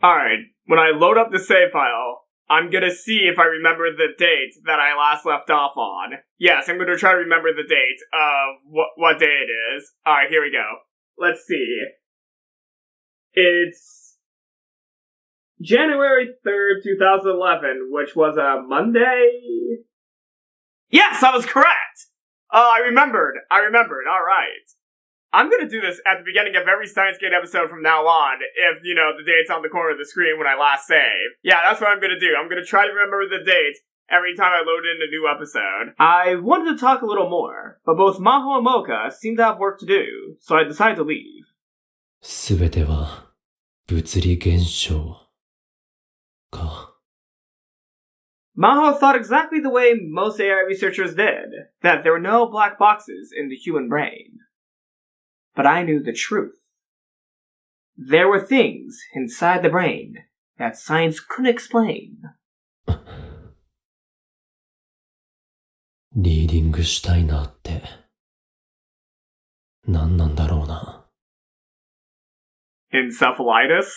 Alright, when I load up the save file, I'm gonna see if I remember the date that I last left off on. Yes, I'm gonna try to remember the date of what day it is. Alright, here we go. Let's see. It's January 3rd, 2011, which was a Monday? Yes, I was correct! I remembered, alright. I'm gonna do this at the beginning of every Steins Gate episode from now on, if, the date's on the corner of the screen when I last save. Yeah, that's what I'm gonna do. I'm gonna try to remember the date every time I load in a new episode. I wanted to talk a little more, but both Maho and Moeka seem to have work to do, so I decided to leave. すべては物理現象か。Maho thought exactly the way most AI researchers did, that there were no black boxes in the human brain. But I knew the truth. There were things inside the brain that science couldn't explain. リーディングしたいなって何なんだろうな。Encephalitis?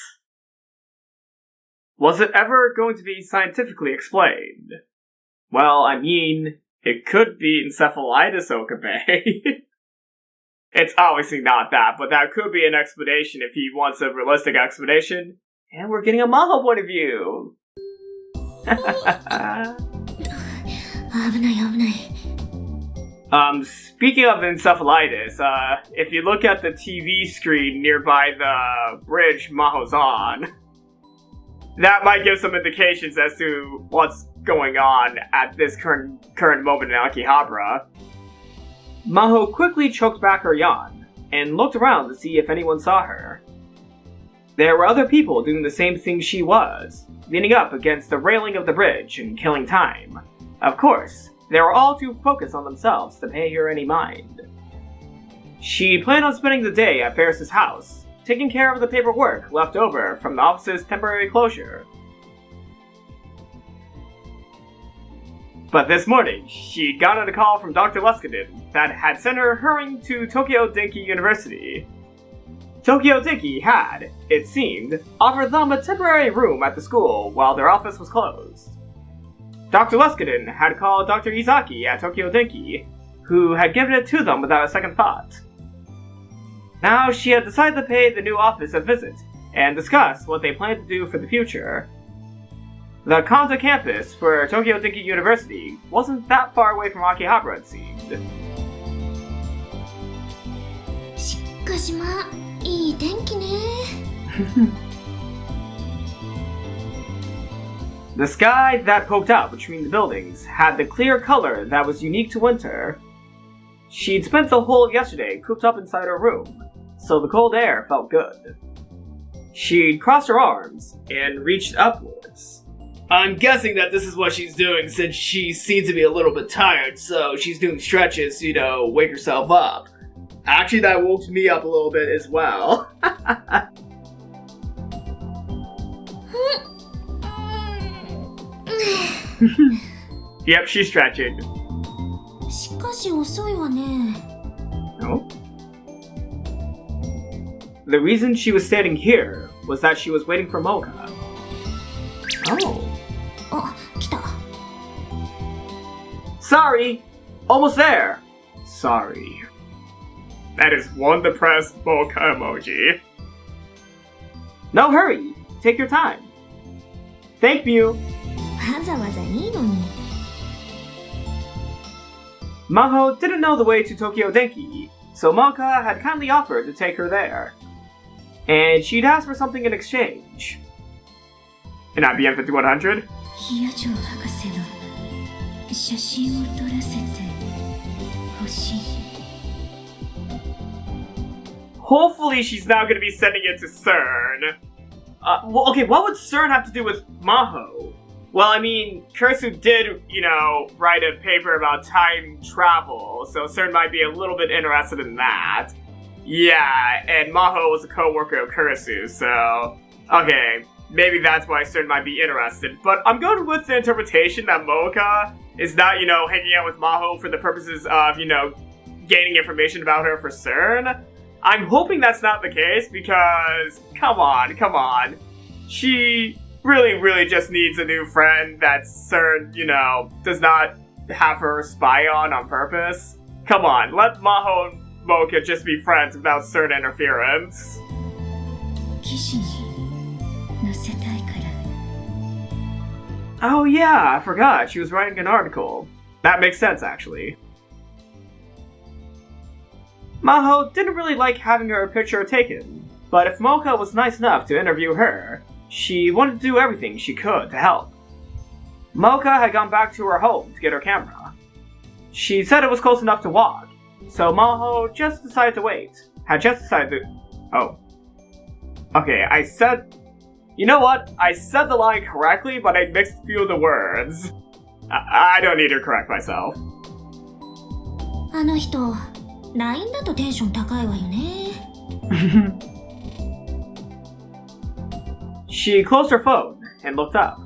Was it ever going to be scientifically explained? Well, I mean, it could be encephalitis, Okabe. It's obviously not that, but that could be an explanation if he wants a realistic explanation. And we're getting a Maho point of view. Speaking of encephalitis, if you look at the TV screen nearby the bridge Maho's on, that might give some indications as to what's going on at this current moment in Akihabara. Maho quickly choked back her yawn, and looked around to see if anyone saw her. There were other people doing the same thing she was, leaning up against the railing of the bridge and killing time. Of course, they were all too focused on themselves to pay her any mind. She planned on spending the day at Faris' house, taking care of the paperwork left over from the office's temporary closure. But this morning, she'd gotten a call from Dr. Leskinen that had sent her hurrying to Tokyo Denki University. Tokyo Denki had, it seemed, offered them a temporary room at the school while their office was closed. Dr. Leskinen had called Dr. Izaki at Tokyo Denki, who had given it to them without a second thought. Now she had decided to pay the new office a visit and discuss what they planned to do for the future. The Kanda campus for Tokyo Denki University wasn't that far away from Akihabara, it seemed. しかしまあ、いい天気ね。The sky that poked out between the buildings had the clear color that was unique to winter. She'd spent the whole of yesterday cooped up inside her room, so the cold air felt good. She'd crossed her arms and reached upwards. I'm guessing that this is what she's doing since she seems to be a little bit tired, so she's doing stretches to, wake herself up. Actually, that woke me up a little bit as well. Yep, she's stretching. しかし遅いわね。 No? The reason she was standing here was that she was waiting for Moeka. Oh. あ、来た。 Sorry! Almost there! Sorry. That is one depressed Moeka emoji. No hurry! Take your time. Thank you! わざわざいいのに。 Maho didn't know the way to Tokyo Denki, so Moeka had kindly offered to take her there. And she'd asked for something in exchange. An IBM 5100? ヒヤジョ博士の写真を撮らせてほしい。 Hopefully she's now going to be sending it to CERN. Okay, what would CERN have to do with Maho? Well, I mean, Kurisu did, write a paper about time travel, so CERN might be a little bit interested in that. Yeah, and Maho was a co-worker of Kurisu, so... Okay, maybe that's why CERN might be interested. But I'm going with the interpretation that Moeka is not, hanging out with Maho for the purposes of, gaining information about her for CERN. I'm hoping that's not the case, because... Come on. She really just needs a new friend that CERN, does not have her spy on purpose. Come on, let Maho and Moeka just be friends without CERN interference. 記事に載せたいから。 Oh yeah, I forgot. She was writing an article. That makes sense, actually. Maho didn't really like having her picture taken, but if Moeka was nice enough to interview her, she wanted to do everything she could to help. Moeka had gone back to her home to get her camera. She said it was close enough to walk, so Maho just decided to wait. Oh. Okay, you know what? I said the line correctly, but I mixed a few of the words. I don't need to correct myself. あの人、LINE だとテンション高いわよね。She closed her phone and looked up.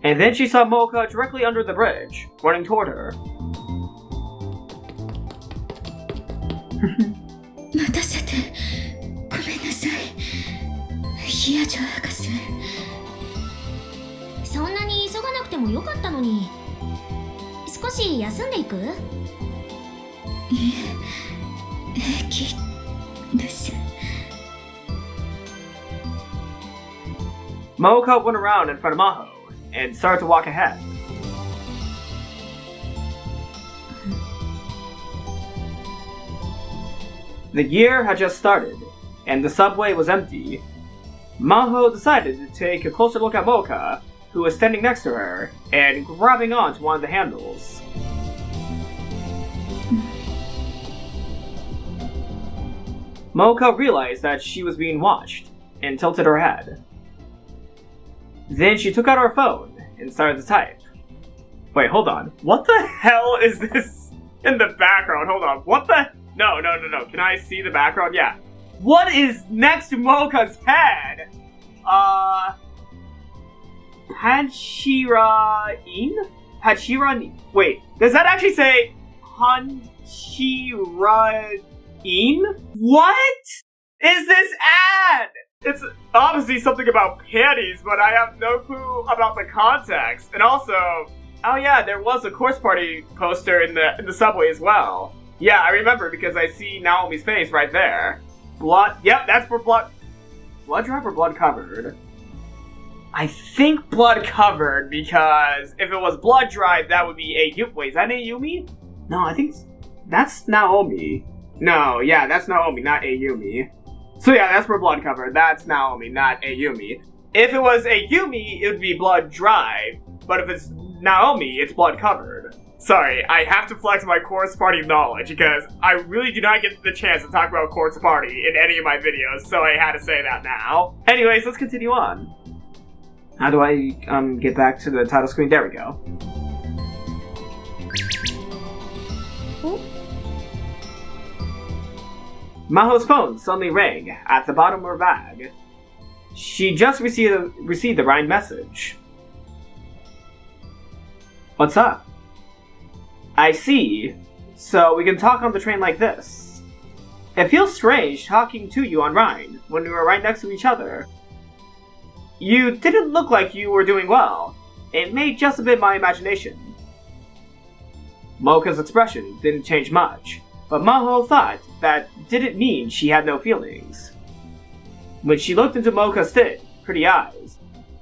And then she saw Moeka directly under the bridge, running toward her. 待たせてごめんなさい。ヒアジョ博士。そんなに急がなくてもよかったのに。少し休んでいく？いえ、平気です。Moeka went around in front of Maho and started to walk ahead. The year had just started, and the subway was empty. Maho decided to take a closer look at Moeka, who was standing next to her, and grabbing onto one of the handles. Moeka realized that she was being watched, and tilted her head. Then she took out her phone and started to type. Wait, hold on. What the hell is this in the background? Hold on. What the? No. Can I see the background? Yeah. What is next to Moeka's head? Hachira-in? Wait, does that actually say Hachira-in? What is this ad? It's obviously something about panties, but I have no clue about the context. And also, oh yeah, there was a course party poster in the subway as well. Yeah, I remember because I see Naomi's face right there. Blood, yep, that's for blood. Blood drive or blood covered? I think blood covered because if it was blood drive, that would be Ayumi. Wait, is that Ayumi? No, I think that's Naomi. No, yeah, that's Naomi, not Ayumi. So yeah, that's for blood covered. That's Naomi, not Ayumi. If it was Ayumi, it would be blood drive. But if it's Naomi, it's blood covered. Sorry, I have to flex my course party knowledge because I really do not get the chance to talk about course party in any of my videos, so I had to say that now. Anyways, let's continue on. How do I get back to the title screen? There we go. Maho's phone suddenly rang at the bottom of her bag. She just received the right message. What's up? I see. So we can talk on the train like this. It feels strange talking to you on Rhine when we were right next to each other. You didn't look like you were doing well. It may just have been my imagination. Moeka's expression didn't change much, but Maho thought that didn't mean she had no feelings. When she looked into Moeka's thin, pretty eyes,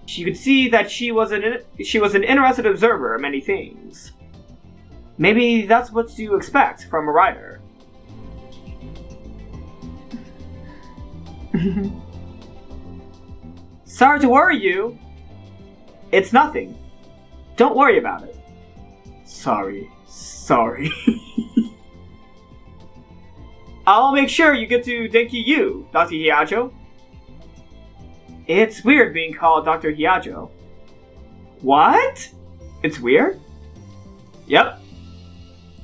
she could see that she was an interested observer of many things. Maybe that's what you expect from a writer. Sorry to worry you. It's nothing. Don't worry about it. Sorry. I'll make sure you get to Denki U, Dr. Hiajo. It's weird being called Dr. Hiajo. What? It's weird? Yep.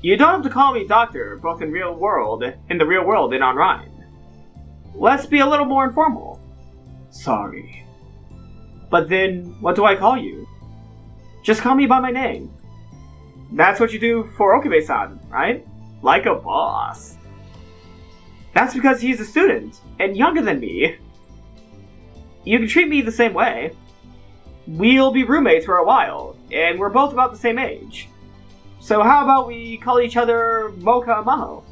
You don't have to call me doctor, both in the real world and on Rhine. Let's be a little more informal. Sorry. But then, what do I call you? Just call me by my name. That's what you do for Okabe-san, right? Like a boss. That's because he's a student, and younger than me. you can treat me the same way. We'll be roommates for a while, and we're both about the same age. So how about we call each other Moeka and Maho?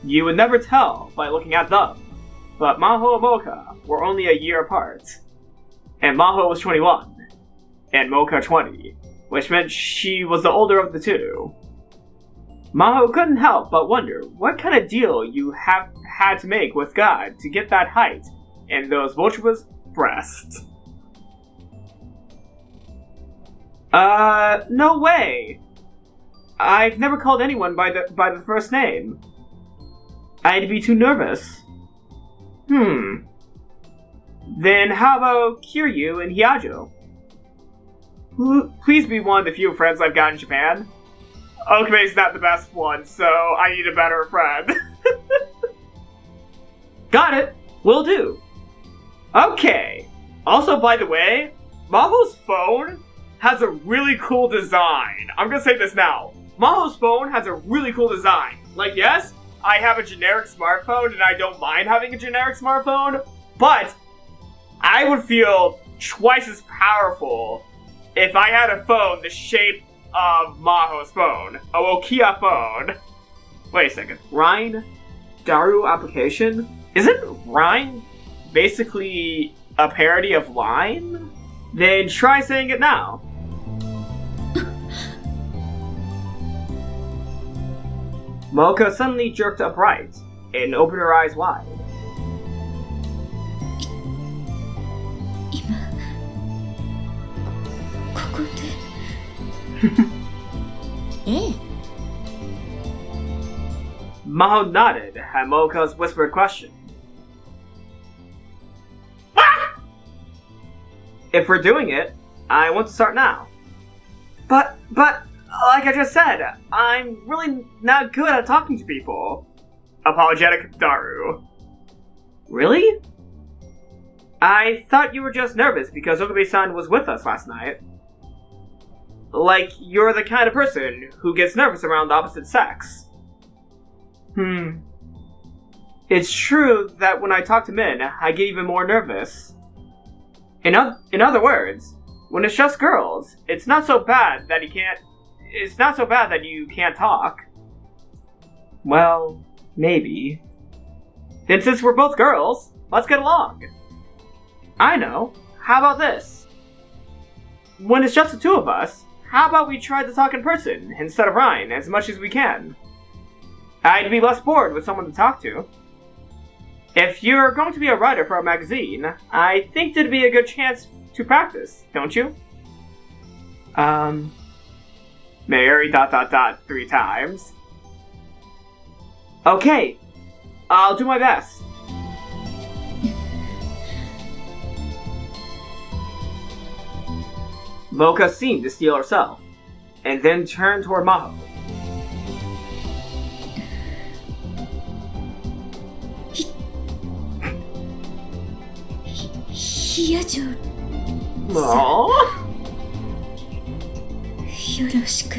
You would never tell by looking at them, but Maho and Moeka were only a year apart. And Maho was 21, and Moeka 20, which meant she was the older of the two. Maho couldn't help but wonder what kind of deal you have had to make with God to get that height and those voluptuous breasts. No way. I've never called anyone by the first name. I'd be too nervous. Then how about Kiryu and Hyajo? Please be one of the few friends I've got in Japan. Okabe's not the best one, so I need a better friend. Got it. Will do. Okay. Also, by the way, Maho's phone has a really cool design. I'm gonna say this now. Maho's phone has a really cool design. Like, yes, I have a generic smartphone and I don't mind having a generic smartphone, but I would feel twice as powerful if I had a phone the shape of Maho's phone. A Nokia phone. Wait a second. Rhine? Daru application? Isn't Rhine basically a parody of Line? Then try saying it now. Moeka suddenly jerked upright and opened her eyes wide. 今ここでええ Maho nodded at Moeka's whispered question. If we're doing it, I want to start now. But, like I just said, I'm really not good at talking to people. Apologetic Daru. Really? I thought you were just nervous because Okabe-san was with us last night. Like, you're the kind of person who gets nervous around the opposite sex. It's true that when I talk to men, I get even more nervous. In other words, when it's just girls, it's not so bad that you can't talk. Well, maybe. Then since we're both girls, let's get along. I know. How about this? When it's just the two of us, how about we try to talk in person instead of Rhine as much as we can? I'd be less bored with someone to talk to. If you're going to be a writer for a magazine, I think there'd be a good chance to practice, don't you? Mary ... 3 times. Okay, I'll do my best. Moeka seemed to steel herself, and then turned toward Maho. Hyajo. Aww. よろしく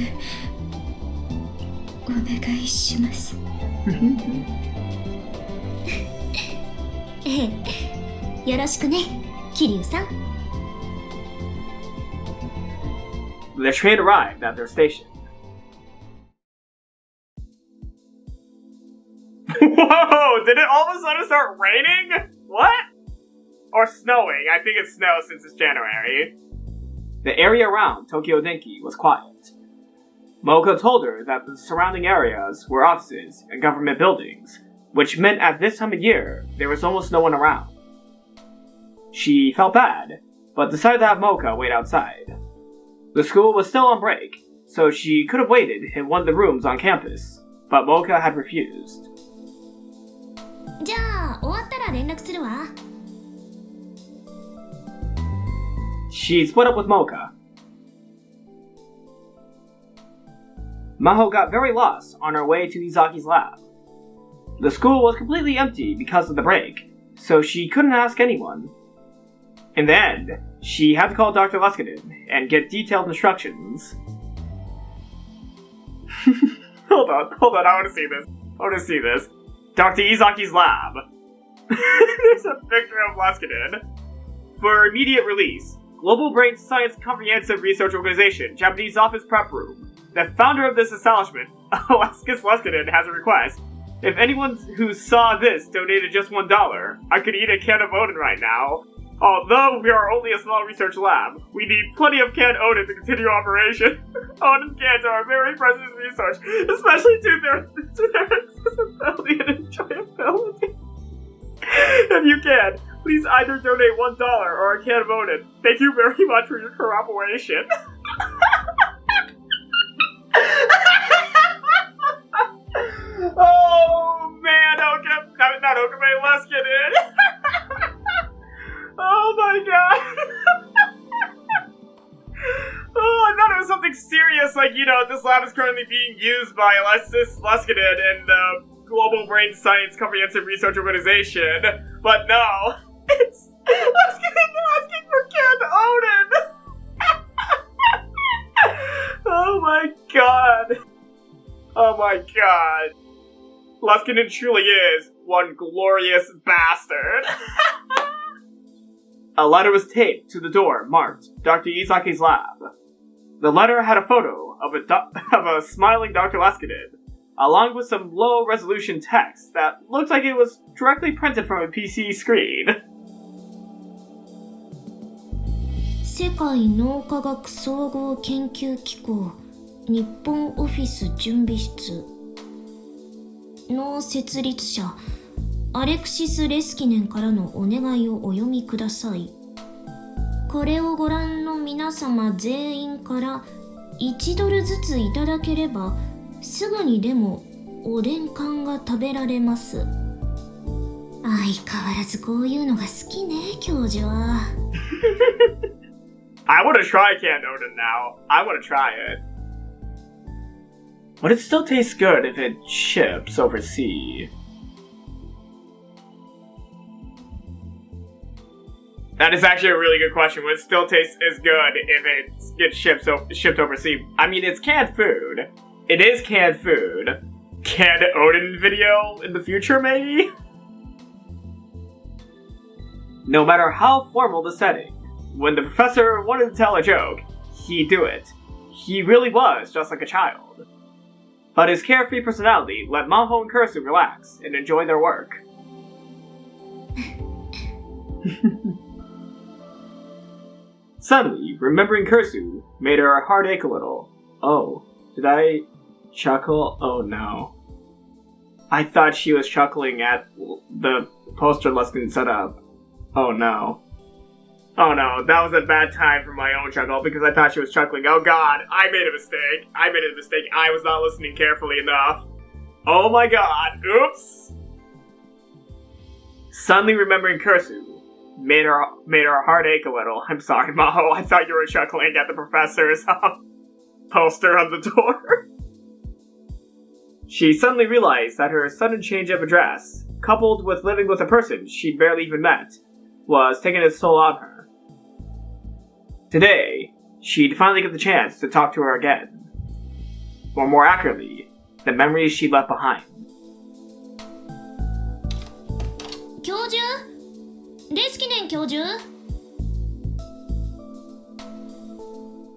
お願いします。ええ、よろしくね、桐生さん。The train arrived at their station. Whoa! Did it all of a sudden start raining? What? Or snowing. I think it's snow since it's January. The area around Tokyo Denki was quiet. Moeka told her that the surrounding areas were offices and government buildings, which meant at this time of year, there was almost no one around. She felt bad, but decided to have Moeka wait outside. The school was still on break, so she could have waited in one of the rooms on campus, but Moeka had refused. じゃあ、終わったら連絡するわ。She split up with Moeka. Maho got very lost on her way to Izaki's lab. The school was completely empty because of the break, so she couldn't ask anyone. In the end, she had to call Dr. Luskinen and get detailed instructions. Hold on, I want to see this. Dr. Izaki's lab. There's a picture of Laskinen. For immediate release, Global Brain Science Comprehensive Research Organization, Japanese Office Prep Room. The founder of this establishment, Alaskas Laskinen, has a request. If anyone who saw this donated just $1, I could eat a can of Odin right now. Although we are only a small research lab, we need plenty of canned Odin to continue operation. Odin cans are a very precious resource, especially to their accessibility and enjoyability. If you can, please either donate $1 or a can of Odin. Thank you very much for your cooperation. Oh man, not Okabe, let's get in. Oh my god. Oh, I thought it was something serious, like, this lab is currently being used by Alexis Laskinen and the Global Brain Science Comprehensive Research Organization. But no, it's Laskinen asking for canned Odin. Oh my god. Oh my god. Laskinen truly is one glorious bastard. A letter was taped to the door marked Dr. Izaki's lab. The letter had a photo of a smiling Dr. Laskinen, along with some low-resolution text that looked like it was directly printed from a PC screen. 世界脳科学総合研究機構日本オフィス準備室の設立者アレクシス・レスキネンからのお願いをお読みください。これをご覧の皆様全員から1ドルずついただければすぐにでもおでん缶が食べられます。相変わらずこういうのが好きね、教授は。I want to try canned Odin now. I want to try it. Would it still taste good if it ships overseas? That is actually a really good question. Would it still taste as good if it gets shipped overseas? I mean, it's canned food. It is canned food. Canned Odin video in the future, maybe? No matter how formal the setting, when the professor wanted to tell a joke, he'd do it. He really was just like a child. But his carefree personality let Maho and Kurisu relax and enjoy their work. Suddenly, remembering Kurisu made her heart ache a little. Oh, did I chuckle? Oh no. I thought she was chuckling at the poster Luskin set up. Oh no. Oh no, that was a bad time for my own chuckle because I thought she was chuckling. Oh god, I made a mistake. I was not listening carefully enough. Oh my god, oops. Suddenly remembering Kurisu made her heart ache a little. I'm sorry, Maho. I thought you were chuckling at the professor's poster on the door. She suddenly realized that her sudden change of address, coupled with living with a person she'd barely even met, was taking its toll on her. Today, she'd finally get the chance to talk to her again. Or more accurately, the memories she'd left behind. 教授レスキネン教授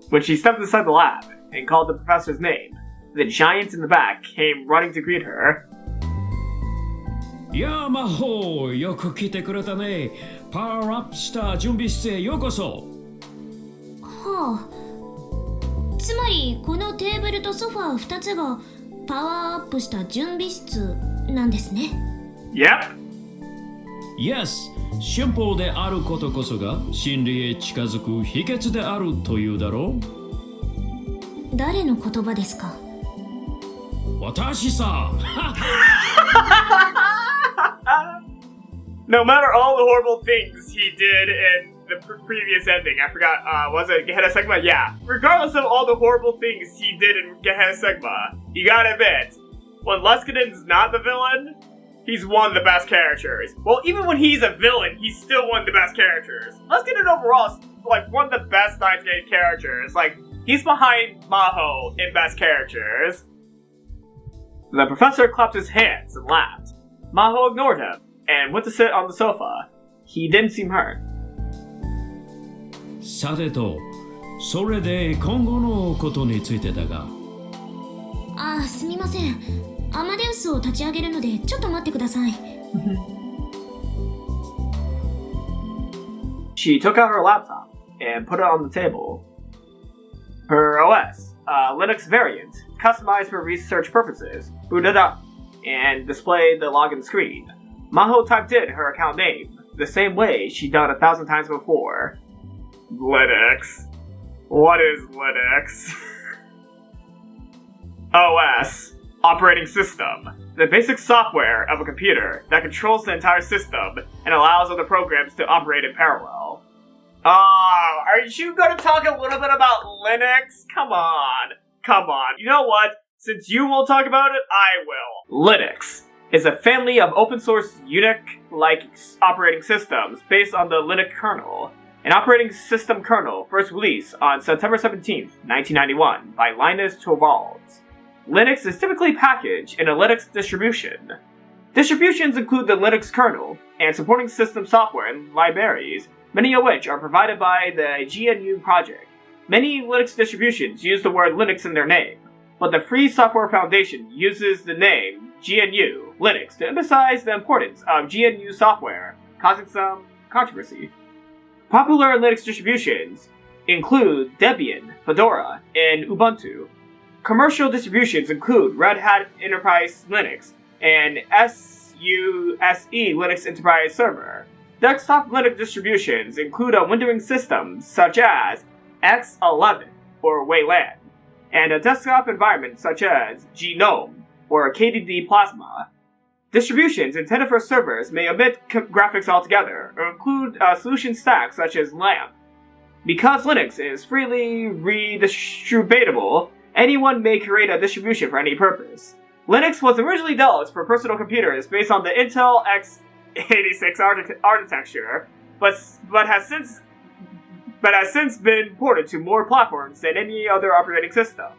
When she stepped inside the lab and called the professor's name, the giant in the back came running to greet her. やあ、魔法よく来てくれたね。パワーアップした準備室へようこそ。はあ、つまりこのテーブルとソファー2つがパワーアップした準備室なんですね。Yep. Yes、シンプルであることこそが真理へ近づく秘訣であるというだろう。誰の言葉ですか？私さ。No matter all the horrible things he did in the previous ending, I forgot, was it Gehenna Sigma? Yeah. Regardless of all the horrible things he did in Gehenna Sigma, you gotta admit, when Luskinen's not the villain, he's one of the best characters. Well, even when he's a villain, he's still one of the best characters. Luskinen overall is, like, one of the best Steins Gate characters. Like, he's behind Maho in best characters. The professor clapped his hands and laughed. Maho ignored him and went to sit on the sofa. He didn't seem hurt. さてと、それで今後のことについてだが。ああ、すみません。アマデウスを立ち上げるのでちょっと待ってください。She took out her laptop and put it on the table. Her OS, a Linux variant, customized for research purposes, booted up and displayed the login screen. Maho typed in her account name, the same way she'd done 1,000 times before. Linux. What is Linux? OS, operating system. The basic software of a computer that controls the entire system and allows other programs to operate in parallel. Are you gonna talk a little bit about Linux? Come on. You know what? Since you won't talk about it, I will. Linux is a family of open source Unix-like operating systems based on the Linux kernel. An operating system kernel first released on September 17th, 1991 by Linus Torvalds. Linux is typically packaged in a Linux distribution. Distributions include the Linux kernel and supporting system software and libraries, many of which are provided by the GNU project. Many Linux distributions use the word Linux in their name, but the Free Software Foundation uses the name GNU Linux to emphasize the importance of GNU software, causing some controversy. Popular Linux distributions include Debian, Fedora, and Ubuntu. Commercial distributions include Red Hat Enterprise Linux and SUSE Linux Enterprise Server. Desktop Linux distributions include a windowing system such as X11 or Wayland, and a desktop environment such as GNOME or KDD Plasma. Distributions intended for servers may omit graphics altogether or include solution stacks such as LAMP. Because Linux is freely redistributable, anyone may create a distribution for any purpose. Linux was originally developed for personal computers based on the Intel x86 architecture, but has since been ported to more platforms than any other operating system.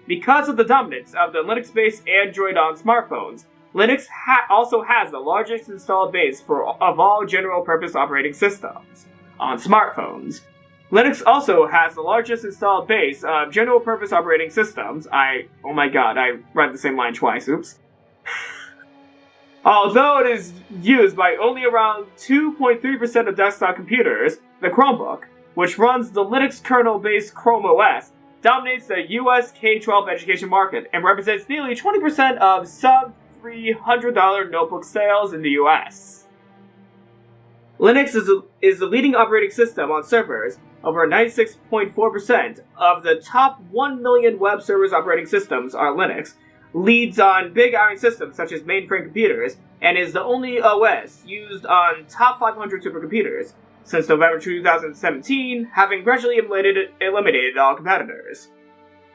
Because of the dominance of the Linux-based Android on smartphones, Linux also has the largest installed base of all general-purpose operating systems on smartphones. Linux also has the largest installed base of general-purpose operating systems. Oh my god, I read the same line twice, oops. Although it is used by only around 2.3% of desktop computers, the Chromebook, which runs the Linux kernel-based Chrome OS, dominates the US K-12 education market and represents nearly 20% of sub-$300 notebook sales in the US. Linux is the leading operating system on servers. Over 96.4% of the top 1 million web servers operating systems are Linux, leads on big operating systems such as mainframe computers, and is the only OS used on top 500 supercomputers since November 2017, having gradually eliminated all competitors.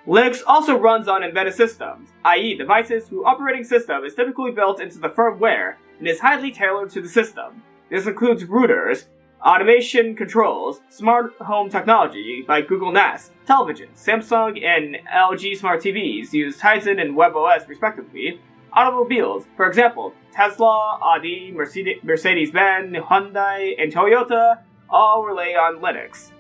Linux also runs on embedded systems, i.e. devices whose operating system is typically built into the firmware and is highly tailored to the system. This includes routers, automation controls, smart home technology like Google Nest, televisions, Samsung and LG smart TVs use Tizen and WebOS respectively, automobiles, for example, Tesla, Audi, Mercedes-Benz, Hyundai, and Toyota all rely on Linux.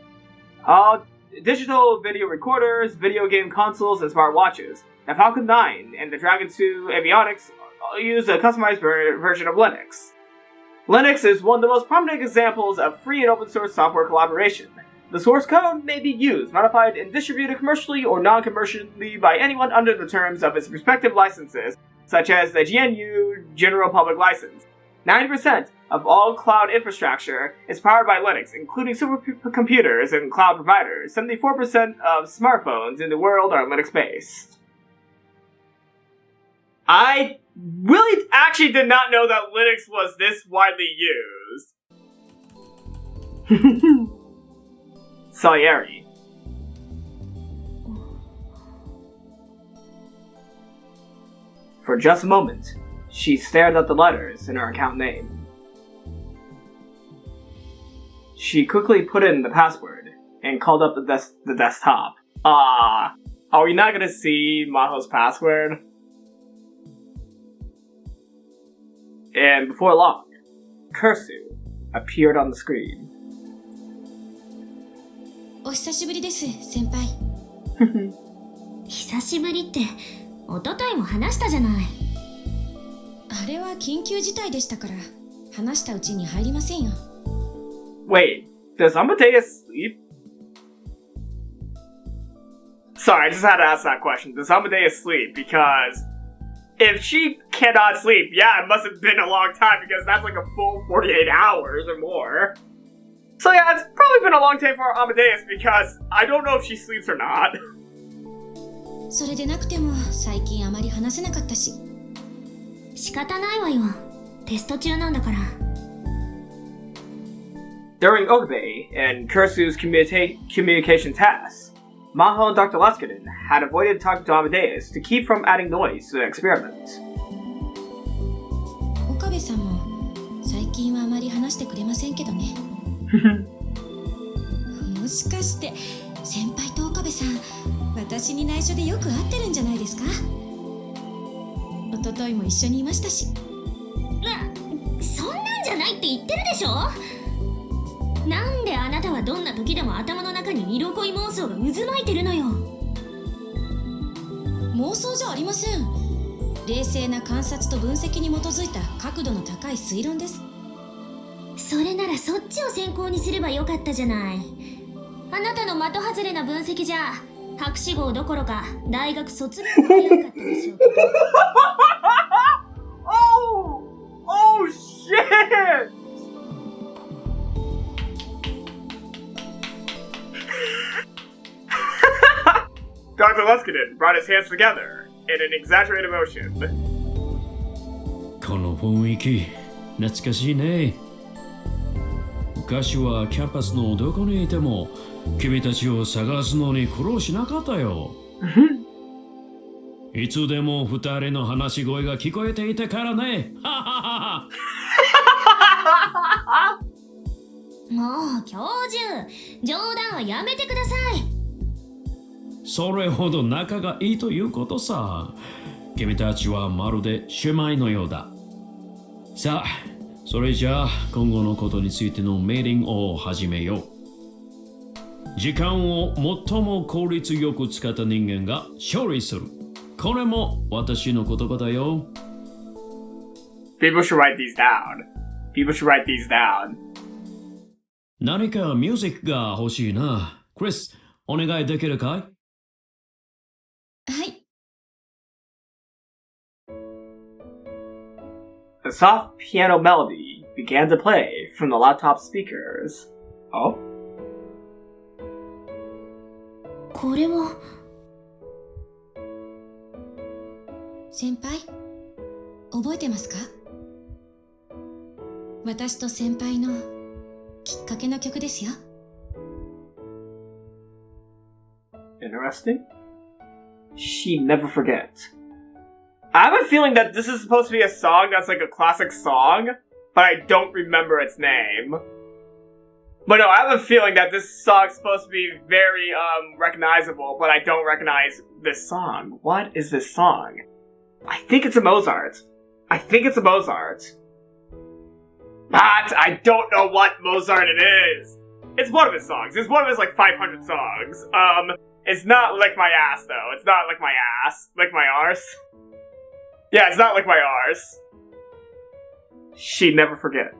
All digital video recorders, video game consoles, and smartwatches, the Falcon 9 and the Dragon 2 avionics use a customized version of Linux. Linux is one of the most prominent examples of free and open source software collaboration. The source code may be used, modified, and distributed commercially or non-commercially by anyone under the terms of its respective licenses, such as the GNU General Public License. 90% of all cloud infrastructure is powered by Linux, including supercomputers and cloud providers. 74% of smartphones in the world are Linux-based. I really actually did not know that Linux was this widely used. Salieri. For just a moment, she stared at the letters in her account name. She quickly put in the password and called up the desktop. Are we not gonna see Maho's password? And before long, Kurisu appeared on the screen. お久しぶりです、先輩。久しぶりって、一昨日も話したじゃない。あれは緊急事態でしたから、話したうちに入りませんよ。Wait, does Amadeus sleep? Sorry, I just had to ask that question. Does Amadeus sleep? Because if she cannot sleep, yeah, it must have been a long time because that's like a full 48 hours or more. So yeah, it's probably been a long time for Amadeus because I don't know if she sleeps or not. それでなくても最近あまり話せなかったし。仕方ないわよ。テスト中なんだから。During Okabe and Kurisu's communication tasks, Maho and Dr. Leskinen had avoided talking to Amadeus to keep from adding noise to the experiment. 岡部さんも最近はあまり話してくれませんけどね。もしかして先輩と岡部さん、私に内緒でよく会ってるんじゃないですか？一昨日も一緒にいましたし。そんなんじゃないって言ってるでしょ。なんであなたはどんな時でも頭の中に色恋妄想が渦巻いてるのよ。妄想じゃありません。冷静な観察と分析に基づいた角度の高い推論です。それならそっちを先行にすればよかったじゃない。あなたの的外れな分析じゃ博士号どころか大学卒業も早かったでしょうけど。Oh shit! Dr. Leskinen brought his hands together in an exaggerated motion. この雰囲気、懐かしいね。昔はキャンパスのどこにいても君たちを探すのに苦労しなかったよ。いつでも二人の話し声が聞こえていたからね。もう教授、冗談はやめてください。それほど仲がいいということさ。君たちはまるで姉妹のようだ。さあ、それじゃあ今後のことについてのメーティングを始めよう。時間を最も効率よく使った人間が勝利する。これも私の言葉だよ。People should write these down. People should write these down. 何かミュージックが欲しいな。クリス、お願いできるかい？はい。A soft piano melody began to play from the laptop speakers. Oh? これは先輩、覚えてますか？私と先輩のきっかけの曲ですよ。Interesting. She never forget. I have a feeling that this is supposed to be a song that's like a classic song, but I don't remember its name. But no, I have a feeling that this song's supposed to be very, recognizable, but I don't recognize this song. What is this song? I think it's a Mozart. But I don't know what Mozart it is. It's one of his songs. It's one of his, like, 500 songs. It's not Lick My Ass, though. It's not Lick My Ass. Lick My Arse. Yeah, it's not Lick My Arse. She'd never forget.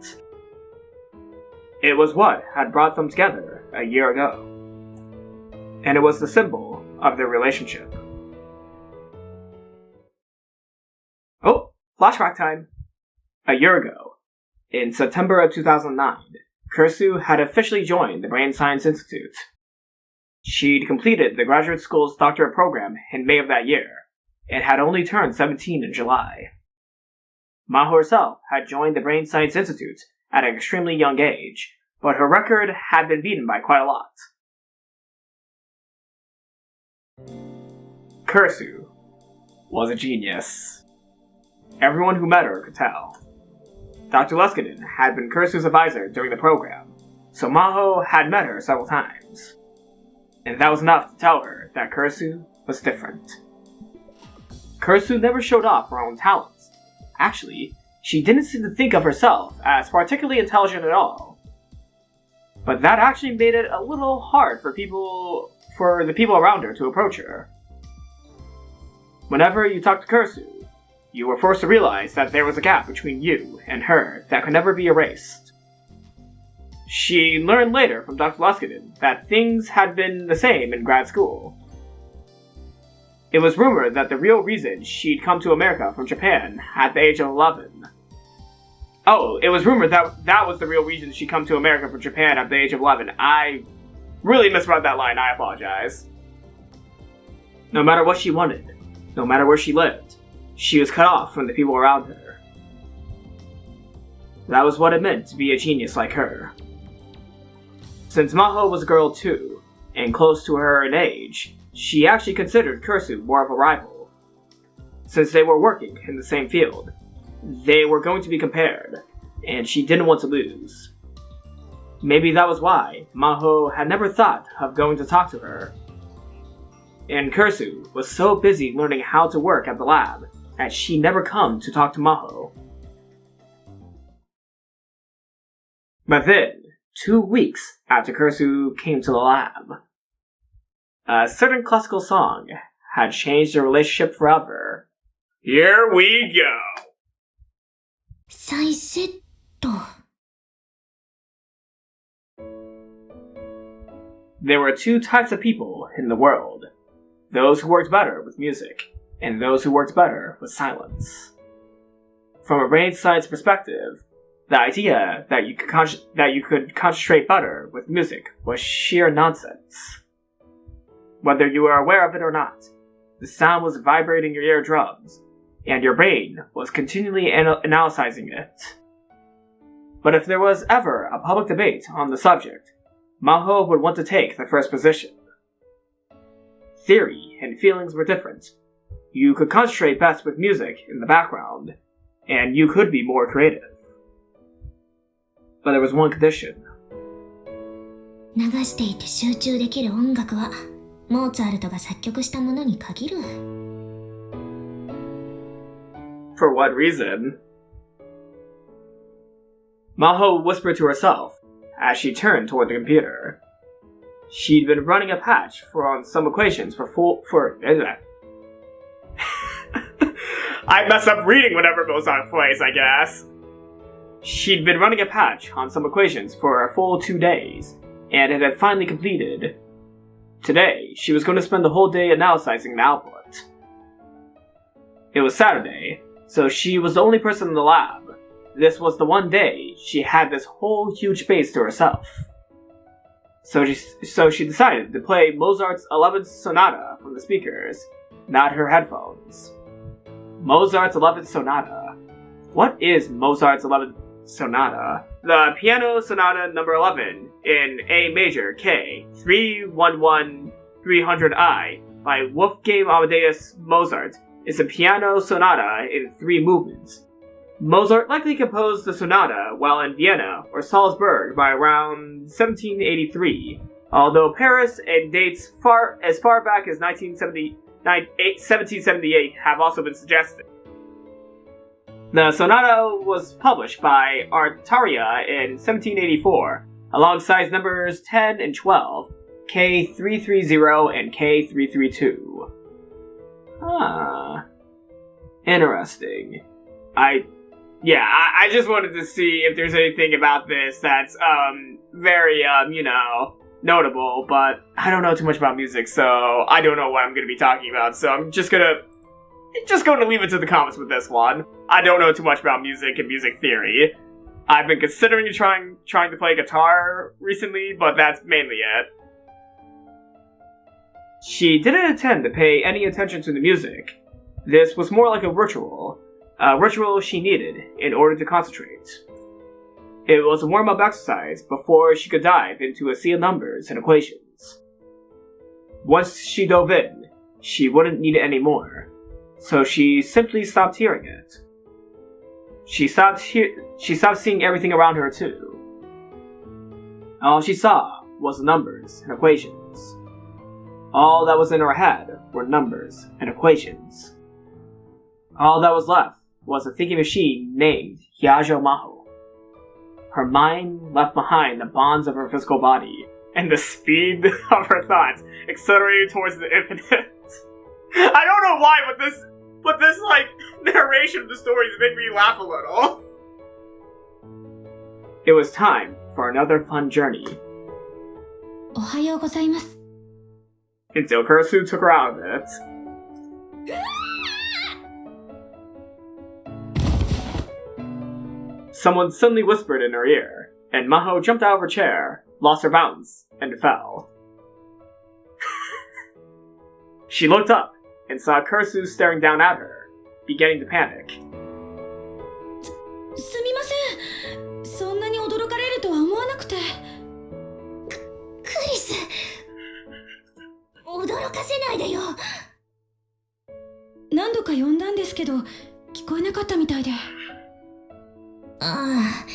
It was what had brought them together a year ago. And it was the symbol of their relationship. Oh, flashback time. A year ago, in September of 2009, Kurisu had officially joined the Brain Science Institute. She'd completed the graduate school's doctorate program in May of that year, and had only turned 17 in July. Maho herself had joined the Brain Science Institute at an extremely young age, but her record had been beaten by quite a lot. Kurisu was a genius. Everyone who met her could tell. Dr. Leskinen had been Kurisu's advisor during the program, so Maho had met her several times. And that was enough to tell her that Kurisu was different. Kurisu never showed off her own talents. Actually, she didn't seem to think of herself as particularly intelligent at all. But that actually made it a little hard for the people around her to approach her. Whenever you talked to Kurisu, you were forced to realize that there was a gap between you and her that could never be erased. She learned later from Dr. Luskinen that things had been the same in grad school. It was rumored that the real reason she'd come to America from Japan at the age of 11. Oh, it was rumored that was the real reason she'd come to America from Japan at the age of 11. I really misread that line, I apologize. No matter what she wanted, no matter where she lived, she was cut off from the people around her. That was what it meant to be a genius like her. Since Maho was a girl too, and close to her in age, she actually considered Kurisu more of a rival. Since they were working in the same field, they were going to be compared, and she didn't want to lose. Maybe that was why Maho had never thought of going to talk to her. And Kurisu was so busy learning how to work at the lab that she never come to talk to Maho. But then, 2 weeks after Kurisu came to the lab, a certain classical song had changed their relationship forever. Here we go! 再セット There were two types of people in the world. Those who worked better with music, and those who worked better with silence. From a brain science perspective, the idea that you could concentrate better with music was sheer nonsense. Whether you were aware of it or not, the sound was vibrating your eardrums, and your brain was continually analyzing it. But if there was ever a public debate on the subject, Maho would want to take the first position. Theory and feelings were different. You could concentrate best with music in the background, and you could be more creative. But there was one condition. 流していて集中できる音楽はモーツァルトが作曲したものに限る。 For what reason? Maho whispered to herself as she turned toward the computer. She'd been running a patch on some equations I mess up reading whenever Mozart plays, I guess. She'd been running a patch on some equations for a full 2 days, and it had finally completed. Today, she was going to spend the whole day analyzing the output. It was Saturday, so she was the only person in the lab. This was the one day she had this whole huge space to herself. So she decided to play Mozart's 11th Sonata from the speakers, not her headphones. Mozart's 11th Sonata. What is Mozart's 11th Sonata? The Piano Sonata number 11 in A major, K, 311-300I by Wolfgang Amadeus Mozart is a piano sonata in 3 movements. Mozart likely composed the sonata while in Vienna or Salzburg by around 1783, although Paris and dates as far back as 1778 have also been suggested. The sonata was published by Artaria in 1784, alongside numbers 10 and 12, K330 and K332. Interesting. I just wanted to see if there's anything about this that's, very, notable, but I don't know too much about music, so I don't know what I'm gonna be talking about, so I'm just going to leave it to the comments with this one. I don't know too much about music and music theory. I've been considering trying to play guitar recently, but that's mainly it. She didn't intend to pay any attention to the music. This was more like a ritual she needed in order to concentrate. It was a warm-up exercise before she could dive into a sea of numbers and equations. Once she dove in, she wouldn't need it anymore, so she simply stopped hearing it. She stopped seeing everything around her too. All she saw was numbers and equations. All that was in her head were numbers and equations. All that was left was a thinking machine named Hyajo Maho. Her mind left behind the bonds of her physical body, and the speed of her thoughts accelerated towards the infinite. I don't know why, but this like narration of the stories make me laugh a little. It was time for another fun journey. おはようございます。 Until Kurisu took her out of it. Someone suddenly whispered in her ear, and Maho jumped out of her chair, lost her balance, and fell. She looked up and saw Kurisu staring down at her, beginning to panic. すみません。そんなに驚かれるとは思わなくて。クリス、驚かせないでよ。何度か呼んだんですけど、聞こえなかったみたいで。ああ。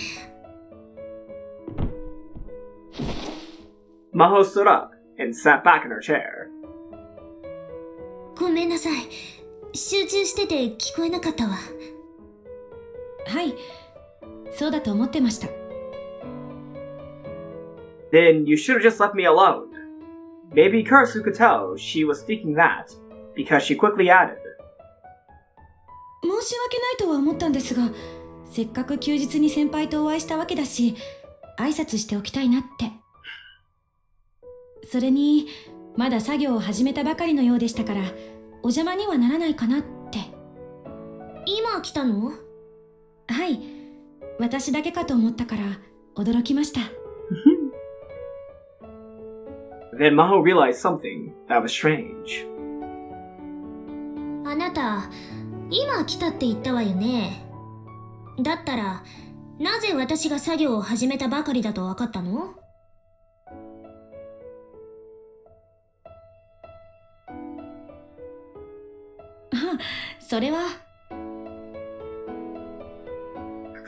Maho stood up and sat back in her chair. ごめんなさい。集中してて聞こえなかったわ。はい、そうだと思ってました。Then you should have just left me alone. Maybe Kurisu could tell she was thinking that, because she quickly added. 申し訳ないとは思ったんですが、せっかく休日に先輩とお会いしたわけだし、挨拶しておきたいなって。それに、まだ作業を始めたばかりのようでしたから、お邪魔にはならないかなって。今来たの？はい、私だけかと思ったから驚きました。Then Maho realized something that was strange. あなた、今来たって言ったわよね。だったら、なぜ私が作業を始めたばかりだと分かったの？それは。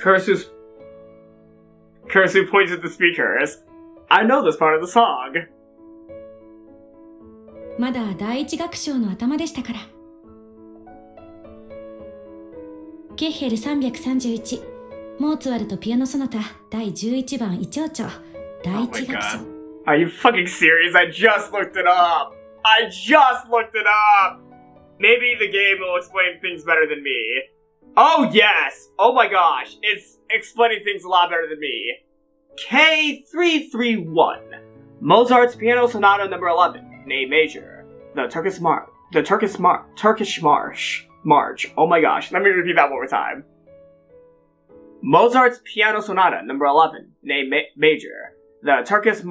Kurisu points at the speakers. I know this part of the song. まだ第一楽章の頭でしたから。ケッヘル331、モーツァルトピアノソナタ第11番イチョウチョ、第一楽章。Are you fucking serious? I just looked it up! Maybe the game will explain things better than me. Oh yes! Oh my gosh, it's explaining things a lot better than me. K331. Mozart's Piano Sonata number 11, in A major. The Turkish March. Oh my gosh, let me repeat that one more time. Mozart's Piano Sonata number 11, in A major. The Turkish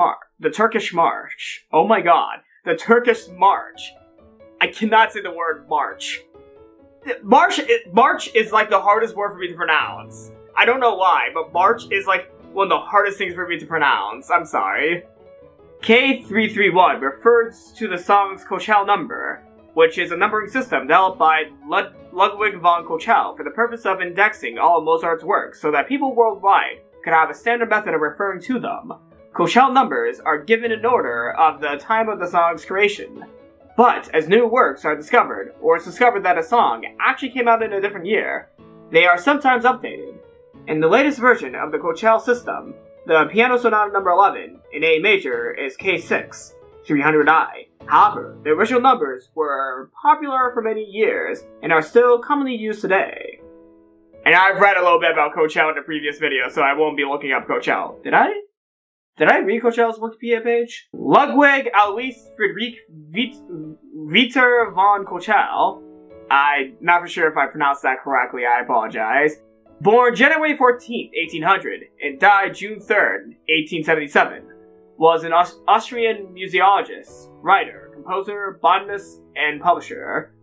March. Oh my god, the Turkish March. I cannot say the word march. March is like the hardest word for me to pronounce. I don't know why, but March is like one of the hardest things for me to pronounce. I'm sorry. K331 refers to the song's Kochel number, which is a numbering system developed by Ludwig von Kochel for the purpose of indexing all of Mozart's works so that people worldwide could have a standard method of referring to them. Kochel numbers are given in order of the time of the song's creation. But as new works are discovered, or it's discovered that a song actually came out in a different year, they are sometimes updated. In the latest version of the Kochel system, the Piano Sonata number 11 in A major is K6, 300I. However, the original numbers were popular for many years and are still commonly used today. And I've read a little bit about Kochel in the previous video, so I won't be looking up Kochel. Did I read Kochel's Wikipedia page? Ludwig Alois Friedrich Wieter von Kochel. I'm not for sure if I pronounced that correctly, I apologize. Born January 14th, 1800, and died June 3rd, 1877. Was an Austrian museologist, writer, composer, botanist, and publisher.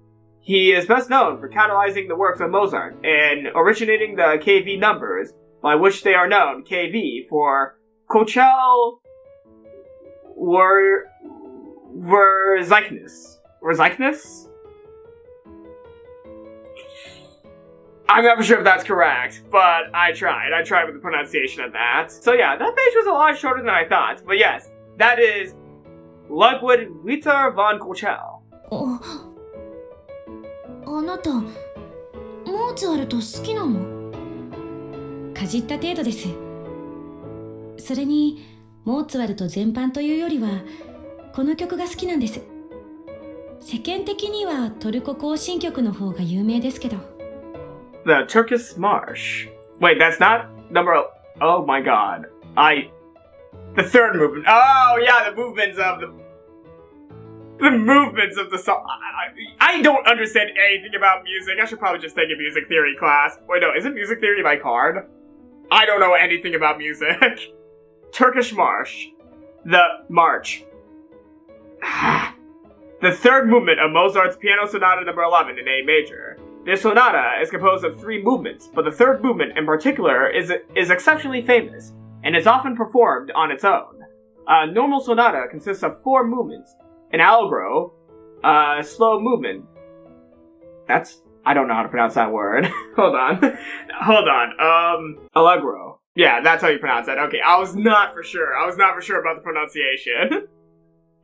He is best known for catalyzing the works of Mozart and originating the KV numbers, by which they are known KV for Kochel Verzeichnnis? I'm not sure if that's correct, but I tried. I tried with the pronunciation of that. So yeah, that page was a lot shorter than I thought. But yes, that is Ludwig Wieter von Kochel. あなた、モーモーツァルト好きなの？かじった程度です。それにモーツァルト全般というよりはこの曲が好きなんです。世間的にはトルコ行進曲の方が有名ですけど。 The Turkish March. Wait, that's not number... Oh my god. The third movement. Oh yeah, the movements of the song. I don't understand anything about music. I should probably just take a music theory class. Wait, no, isn't music theory my card? I don't know anything about music. Turkish March. The March. The third movement of Mozart's Piano Sonata No. 11 in A major. This sonata is composed of 3 movements, but the third movement in particular is exceptionally famous, and is often performed on its own. A normal sonata consists of 4 movements. An allegro, a slow movement. I don't know how to pronounce that word. Hold on. Allegro. Yeah, that's how you pronounce that. Okay, I was not for sure about the pronunciation.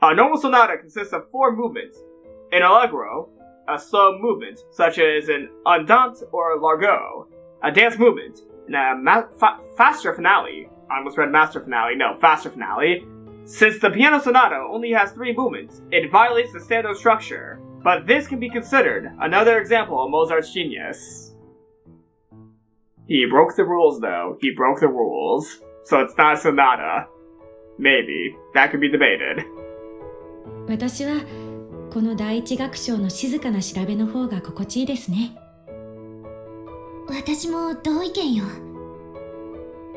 A normal sonata consists of 4 movements. An allegro, a slow movement, such as an andante or largo, a dance movement, and a faster finale. I almost read master finale. No, faster finale. Since the piano sonata only has 3 movements, it violates the standard structure, but this can be considered another example of Mozart's genius. He broke the rules, though. He broke the rules. So it's not a sonata. Maybe. That could be debated. 私はこの第一楽章の静かな調べの方が心地いいですね。私も同意見よ。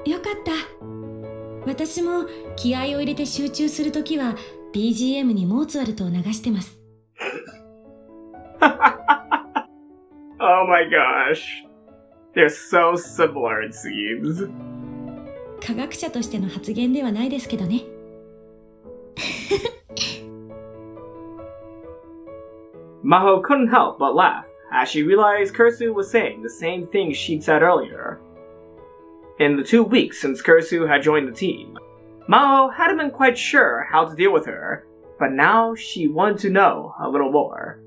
よかった。私も気合を入れて集中するときは BGM にモーツァルトを流してます。Oh my gosh. They're so similar, it seems. 科学者としての発言ではないですけどね。Maho couldn't help but laugh as she realized Kurisu was saying the same thing she'd said earlier. In the 2 weeks since Kurisu had joined the team, Maho hadn't been quite sure how to deal with her, but now she wanted to know a little more.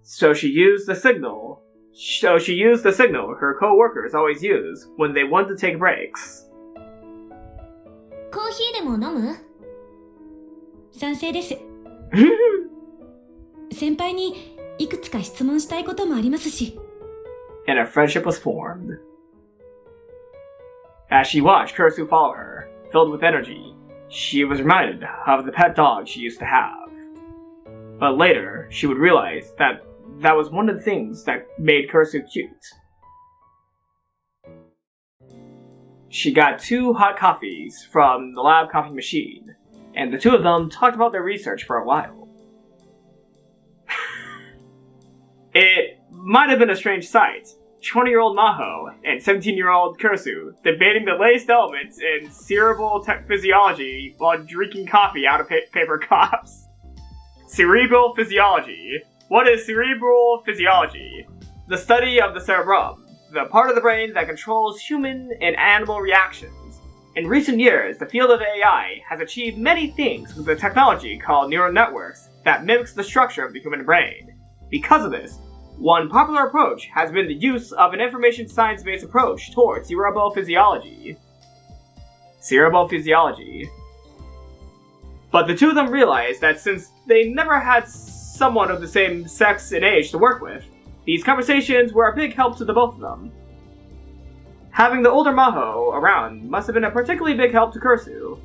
So she used the signal her co-workers always use when they want to take breaks. コーヒーでも飲む？賛成です。先輩にいくつか質問したいこともありますし。And a friendship was formed. As she watched Kurisu follow her, filled with energy, she was reminded of the pet dog she used to have. But later, she would realize that was one of the things that made Kurisu cute. She got 2 hot coffees from the lab coffee machine, and the 2 of them talked about their research for a while. It might have been a strange sight. 20-year-old Maho and 17-year-old Kurisu debating the latest elements in cerebral physiology while drinking coffee out of paper cups. Cerebral physiology. What is cerebral physiology? The study of the cerebrum, the part of the brain that controls human and animal reactions. In recent years, the field of AI has achieved many things with a technology called neural networks that mimics the structure of the human brain. Because of this, one popular approach has been the use of an information science-based approach towards cerebral physiology. Cerebral physiology. But the 2 of them realized that since they never had someone of the same sex and age to work with, these conversations were a big help to the both of them. Having the older Maho around must have been a particularly big help to Kurisu.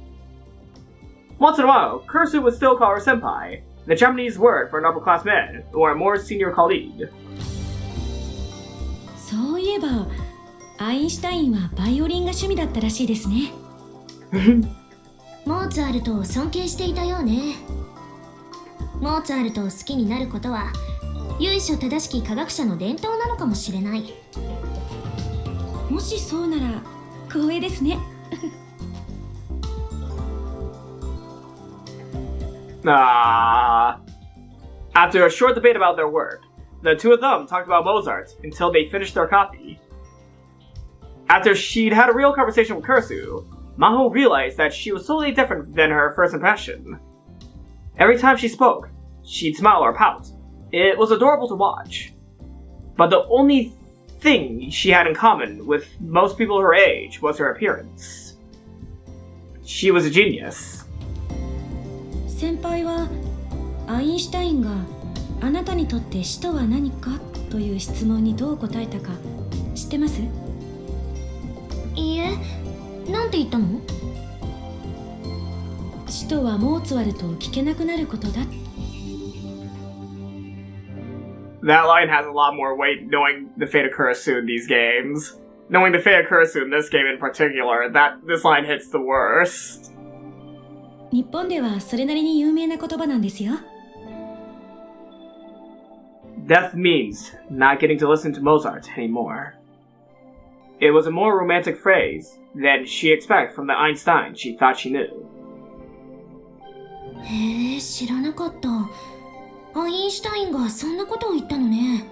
Once in a while, Kurisu would still call her senpai, the Japanese word for an upperclassman, or a more senior colleague. そういえば、アインシュタインはバイオリンが趣味だったらしいですね。モーツァルトを尊敬していたようね。モーツァルトを好きになることは由緒正しき科学者の伝統なのかもしれない。もしそうなら光栄ですね。After a short debate about their work, the 2 of them talked about Mozart until they finished their copy. After she'd had a real conversation with Kurisu, Maho realized that she was totally different than her first impression. Every time she spoke, she'd smile or pout. It was adorable to watch. But the only thing she had in common with most people her age was her appearance. She was a genius. 先輩はアインシュタインがあなたにとって死とは何かという質問にどう答えたか知ってます？いいえ、なんて言ったの？死とはモーツァルトを聴けなくなることだ。That line has a lot more weight knowing the fate of Kurisu in these games. Knowing the fate of Kurisu in this game in particular, this line hits the worst. 日本ではそれなりに有名な言葉なんですよ。Death means not getting to listen to Mozart anymore. It was a more romantic phrase than she expected from the Einstein she thought she knew. へえ、知らなかった。アインシュタインがそんなことを言ったのね。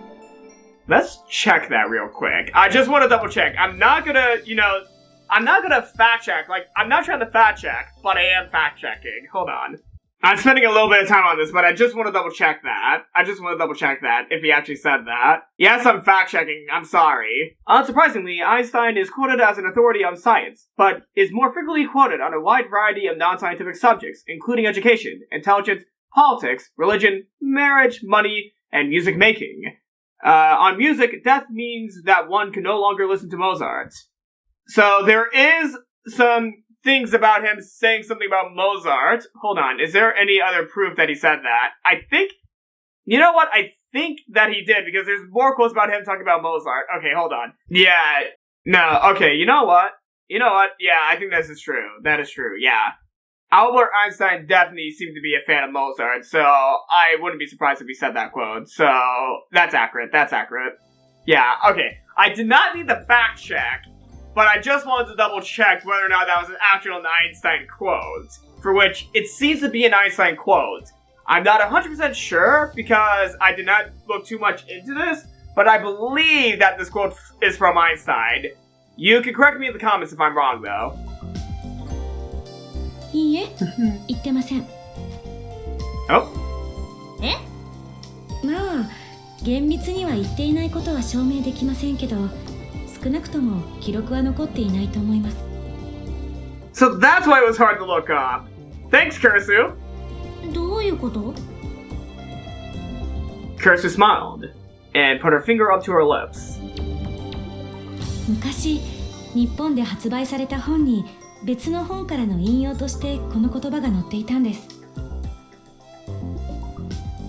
Let's check that real quick. I just want to double check. I'm not gonna fact check. Like, I'm not trying to fact check, but I am fact checking. Hold on. I'm spending a little bit of time on this, but I just want to double check that. If he actually said that. Yes, I'm fact checking. I'm sorry. Unsurprisingly, Einstein is quoted as an authority on science, but is more frequently quoted on a wide variety of non-scientific subjects, including education, intelligence, politics, religion, marriage, money, and music making. On music, death means that one can no longer listen to Mozart. So there is some things about him saying something about Mozart. Hold on, is there any other proof that he said that? I think that he did, because there's more quotes about him talking about Mozart. Okay, hold on. Yeah, no, okay, you know what? Yeah, I think this is true. That is true, yeah. Albert Einstein definitely seemed to be a fan of Mozart, so I wouldn't be surprised if he said that quote. So, that's accurate. Yeah, okay. I did not need the fact check, but I just wanted to double check whether or not that was an actual Einstein quote, for which it seems to be an Einstein quote. I'm not 100% sure, because I did not look too much into this, but I believe that this quote is from Einstein. You can correct me in the comments if I'm wrong, though. いいえ、言ってません。Oh? え？まあ、厳密には言っていないことは証明できませんけど、少なくとも記録は残っていないと思います。So that's why it was hard to look up. Thanks, Kurisu. どういうこと？ Kurisu smiled and put her finger up to her lips. 昔、日本で発売された本に別の本からの引用としてこの言葉が載っていたんです。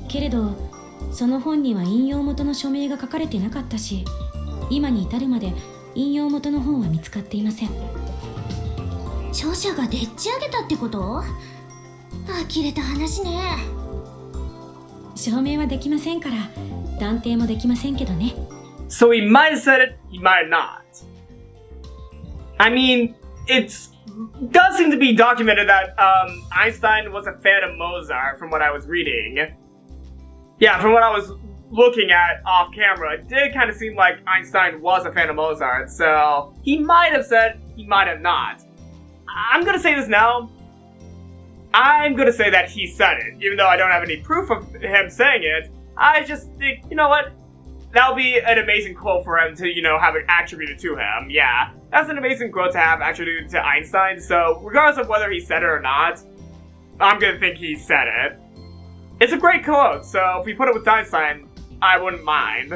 けれど、その本には引用元の署名が書かれてなかったし、今に至るまで引用元の本は見つかっていません。著者がでっち上げたってこと？呆れた話ね。証明はできませんから断定もできませんけどね。So he might have said it, he might have not. I mean, it does seem to be documented that Einstein was a fan of Mozart from what I was reading. Yeah, from what I was looking at off camera, it did kind of seem like Einstein was a fan of Mozart, so he might have said, he might have not. I'm gonna say this now. I'm gonna say that he said it, even though I don't have any proof of him saying it. I just think, you know what? That would be an amazing quote for him to, have it attributed to him. Yeah, that's an amazing quote to have attributed to Einstein, so regardless of whether he said it or not, I'm gonna think he said it. It's a great quote, so if we put it with Einstein, I wouldn't mind.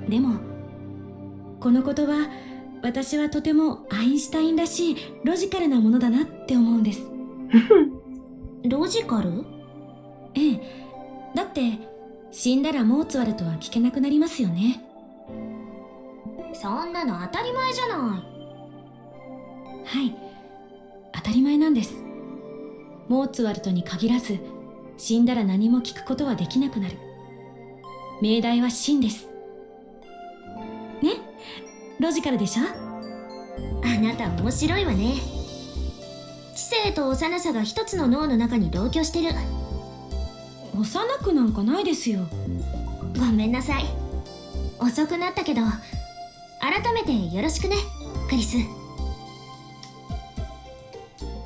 でも、この言葉、私はとてもアインシュタインらしいロジカルなものだなって思うんです。ロジカル？ええ、だって死んだらモーツァルトは聴けなくなりますよね。そんなの当たり前じゃない。はい、当たり前なんです。モーツァルトに限らず、死んだら何も聞くことはできなくなる。命題は死んです。ね？ロジカルでしょ？あなた面白いわね。知性と幼さが一つの脳の中に同居してる。幼くなんかないですよ。ごめんなさい。遅くなったけど、改めてよろしくね、クリス。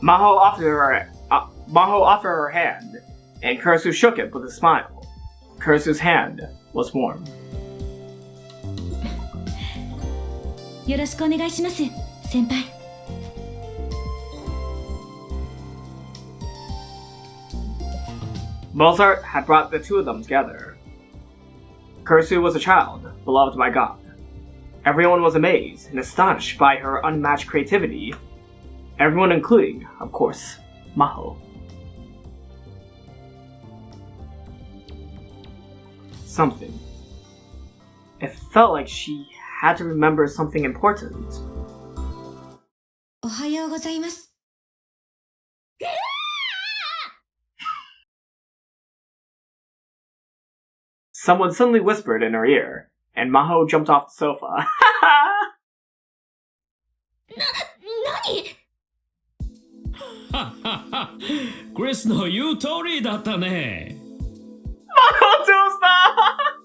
Maho offered her hand, and Kurisu shook it with a smile. Kurisu's hand was warm. よろしくお願いします、先輩。Mozart had brought the two of them together. Kurisu was a child, beloved by God. Everyone was amazed and astonished by her unmatched creativity. Everyone including, of course, Maho. Something. It felt like she had to remember something important. おはようございます。Someone suddenly whispered in her ear, and Maho jumped off the sofa. クリスの言う通りだったね。Maho, don't stop!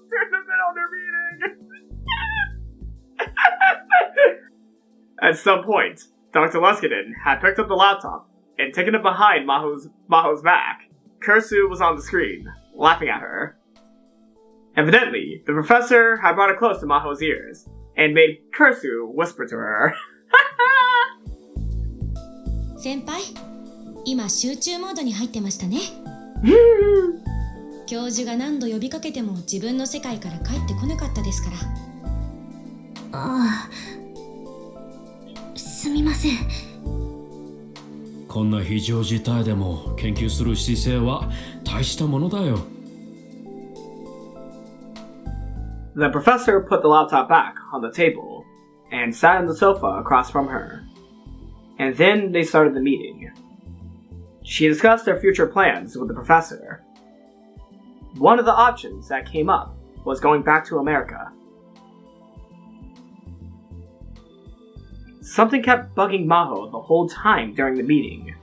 They're in the middle of their meeting! At some point, Dr. Luskinen had picked up the laptop and taken it behind Maho's back. Kurisu was on the screen, laughing at her. Evidently, the professor had brought it close to Maho's ears and made Kurisu whisper to her. 先輩、今集中モードに入ってましたね。教授が何度呼びかけても自分の世界から帰ってこなかったですから。ああ、すみません。こんな非常事態でも研究する姿勢は大したものだよ。The professor put the laptop back on the table and sat on the sofa across from her. And then they started the meeting. She discussed their future plans with the professor. One of the options that came up was going back to America. Something kept bugging Maho the whole time during the meeting.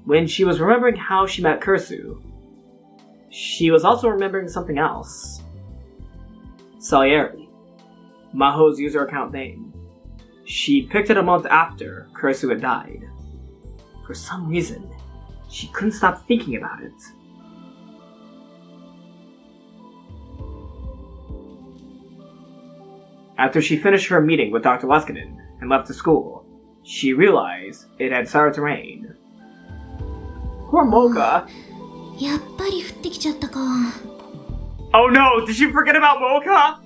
When she was remembering how she met Kurisu, she was also remembering something else. Salieri, Maho's user account name. She picked it a month after Kurisu had died. For some reason, she couldn't stop thinking about it. After she finished her meeting with Dr. Luskinen and left the school, she realized it had started to rain. Poor Moeka. やっぱり降ってきちゃったか。Oh no, did you forget about Moeka?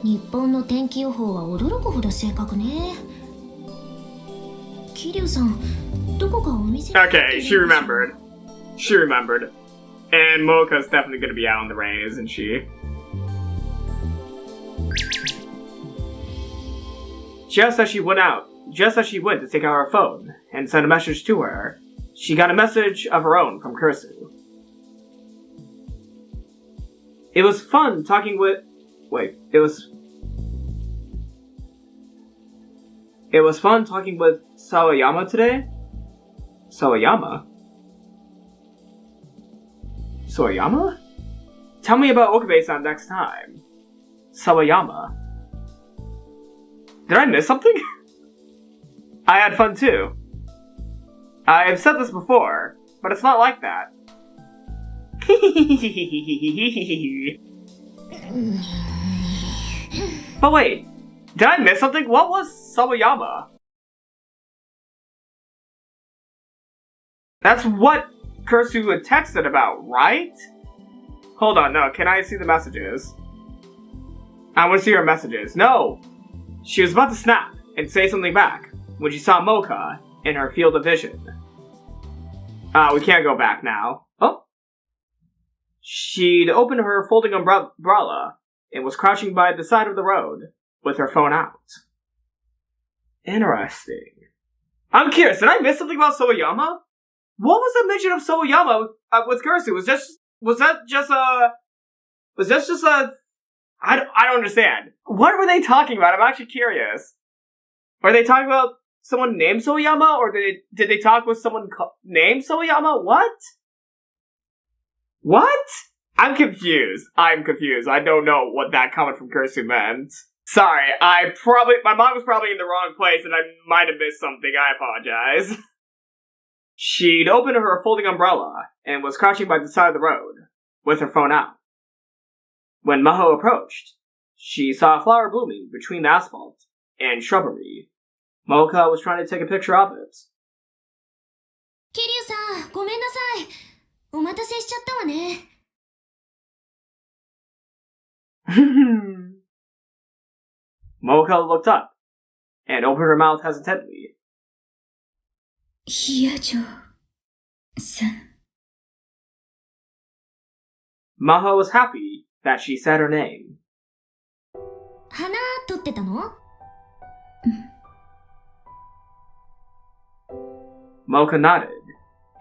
日本の天気予報は驚くほど正確ね。桐生さん、どこかお店に。 Okay, she remembered. She remembered. And Moeka's definitely gonna be out in the rain, isn't she? Just as she went to take out her phone and send a message to her, she got a message of her own from Kurisu. It was fun talking with... It was fun talking with Sawayama today? Sawayama? Sawayama? Tell me about Okabe-san next time. Sawayama. Did I miss something? I had fun too. I've said this before, but it's not like that. But wait, did I miss something? What was Sawayama? That's what Kurisu had texted about, right? Hold on, no, can I see the messages? I want to see her messages. No! She was about to snap and say something back when she saw Moeka in her field of vision. We can't go back now. Oh! She'd opened her folding umbrella and was crouching by the side of the road with her phone out. Interesting. I'm curious, did I miss something about Sawayama? What was the mention of Sawayama with Kurisu? Was that just a... I don't understand. What were they talking about? I'm actually curious. Were they talking about someone named Sawayama, or did they talk with someone named Sawayama? What? What? I'm confused. I don't know what that comment from Kurisu meant. Sorry, my mind was probably in the wrong place and I might have missed something. I apologize. She'd opened her folding umbrella and was crouching by the side of the road with her phone out. When Maho approached, she saw a flower blooming between the asphalt and shrubbery. Moeka was trying to take a picture of it. 桐生さん、ごめんなさい。お待たせしちゃったわね。Moeka looked up and opened her mouth hesitantly. ヒアジョさん。Maho was happy that she said her name. 花撮ってたの？ Moeka nodded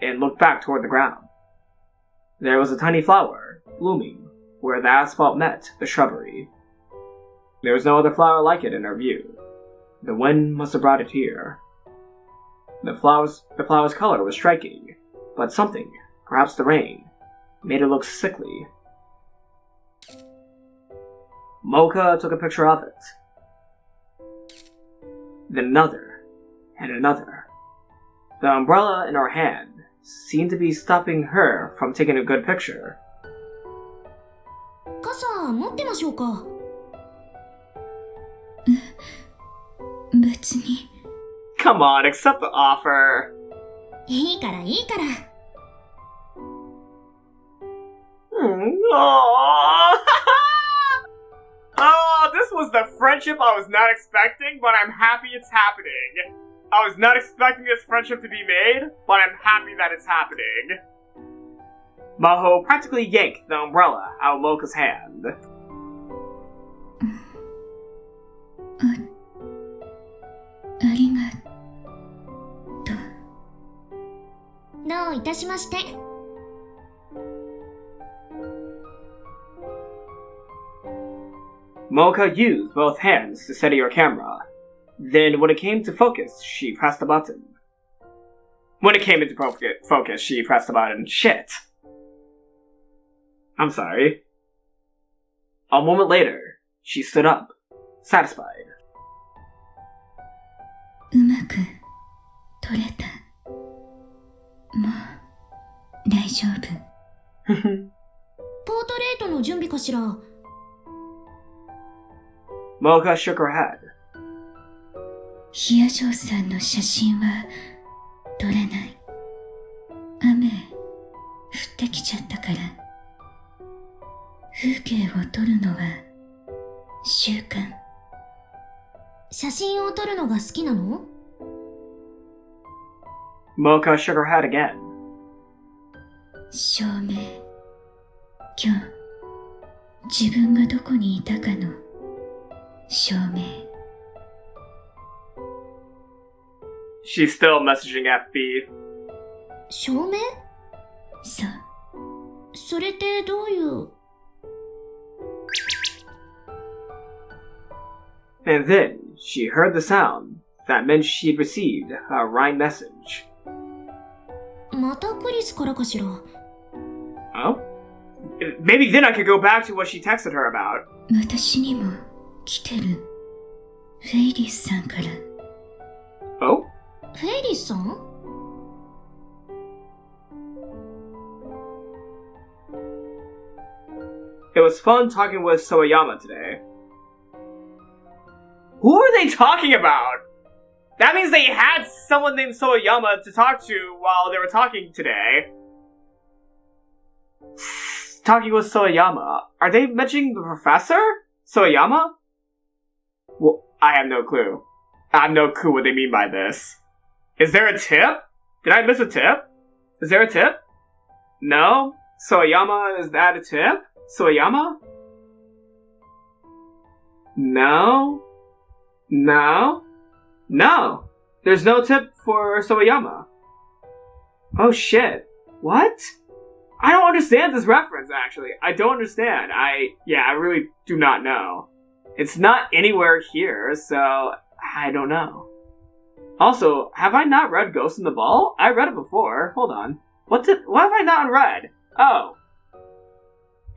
and looked back toward the ground. There was a tiny flower blooming where the asphalt met the shrubbery. There was no other flower like it in her view. The wind must have brought it here. The flower's color was striking, but something, perhaps the rain, made it look sickly. Moeka took a picture of it. Then another, and another. The umbrella in her hand seemed to be stopping her from taking a good picture. 傘持ってましょうか？別に。 Come on, accept the offer. いいからいいから。Oh, this was the friendship I was not expecting, but I'm happy it's happening. I was not expecting this friendship to be made, but I'm happy that it's happening. Maho practically yanked the umbrella out of Moeka's hand. ありがとう。どういたしまして。Moeka used both hands to steady her camera. Then, when it came to focus, she pressed the button. When it came into focus, she pressed the button. Shit. I'm sorry. A moment later, she stood up, satisfied. うまく撮れた。もう大丈夫。ポートレートの準備かしら。Moeka shook her head. ヒアジョさんの写真は撮れない。雨降ってきちゃったから。風景を撮るのは習慣。写真を撮るのが好きなの？ Moeka shook her head again. 照明。今日自分がどこにいたかの照明。She's still messaging FB. 照明？そう。それってどういう？ And then she heard the sound that meant she'd received a Rhine message. またクリスからかしら。Oh? Maybe then I could go back to what she texted her about. 私にも来てる。フェイリスさんから。Oh? フェイリスさん？ It was fun talking with Soeyama today. Who are they talking about? That means they had someone named Soeyama to talk to while they were talking today. Talking with Soeyama. Are they mentioning the professor? Soeyama? Well, I have no clue. I have no clue what they mean by this. Is there a tip? Did I miss a tip? Is there a tip? No? Soeyama, is that a tip? Soeyama? No? No? No! There's no tip for Soeyama. Oh shit. What? I don't understand this reference, actually. I don't understand. I really do not know. It's not anywhere here, so I don't know. Also, have I not read Ghost in the Ball? I read it before. Hold on. What have I not read? Oh.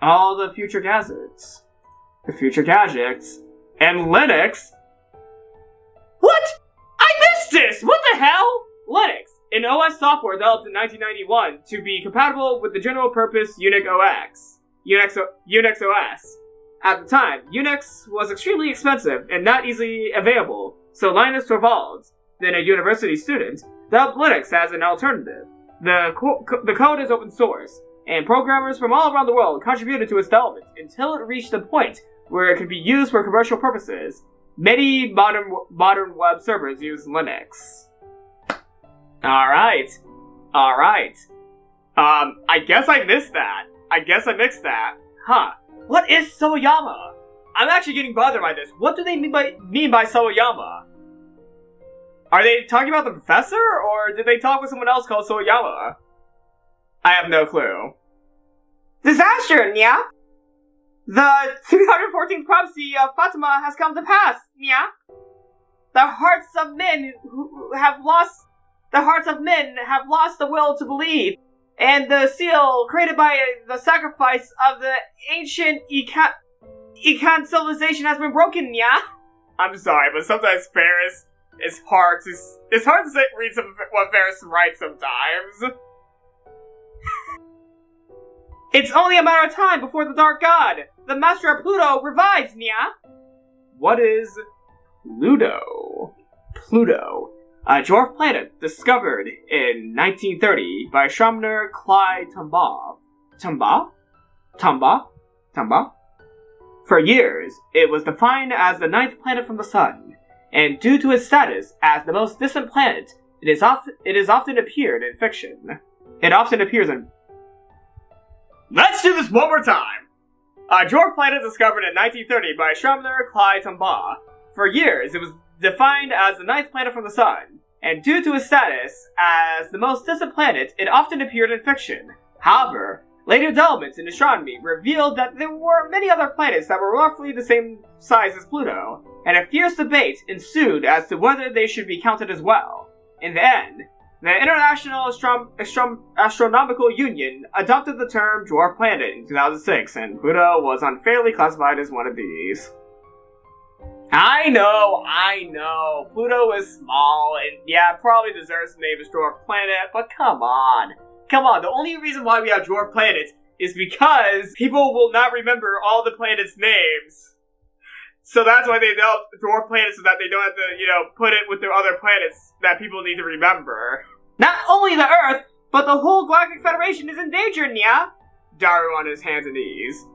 All the future gadgets. The future gadgets. And Linux? What? I missed this! What the hell? Linux, an OS software developed in 1991 to be compatible with the general purpose Unix OS. At the time, Unix was extremely expensive and not easily available, so Linus Torvalds, then a university student, developed Linux as an alternative. The code is open source, and programmers from all around the world contributed to its development until it reached the point where it could be used for commercial purposes. Many modern web servers use Linux. Alright. I guess I missed that. Huh. What is Sawayama? I'm actually getting bothered by this. What do they mean by Sawayama? Are they talking about the professor, or did they talk with someone else called Sawayama? I have no clue. Disaster, Nya! The 314th prophecy of Fatima has come to pass, Nya! The hearts of men have lost the will to believe, and the seal created by the sacrifice of the ancient Ikan civilization has been broken, Nya! I'm sorry, but sometimes Faris, it's hard to read some of what Faris writes sometimes. It's only a matter of time before the Dark God, the Master of Pluto, revives, Nya! What is Pluto? Pluto, a dwarf planet discovered in 1930 by astronomer Clyde Tombaugh? For years, it was defined as the ninth planet from the Sun, and due to its status as the most distant planet, it has often appeared in fiction. Let's do this one more time! A dwarf planet discovered in 1930 by astronomer Clyde Tombaugh. For years, it was defined as the ninth planet from the Sun, and due to its status as the most distant planet, it often appeared in fiction. However, later developments in astronomy revealed that there were many other planets that were roughly the same size as Pluto, and a fierce debate ensued as to whether they should be counted as well. In the end, the International Astronomical Union adopted the term dwarf planet in 2006, and Pluto was unfairly classified as one of these. I know, Pluto is small, and yeah, probably deserves the name as dwarf planet, but come on, the only reason why we have dwarf planets is because people will not remember all the planets' names. So that's why they developed dwarf planets, so that they don't have to, put it with their other planets that people need to remember. Not only the Earth, but the whole Galactic Federation is in danger, Nya! Daru on his hands and knees.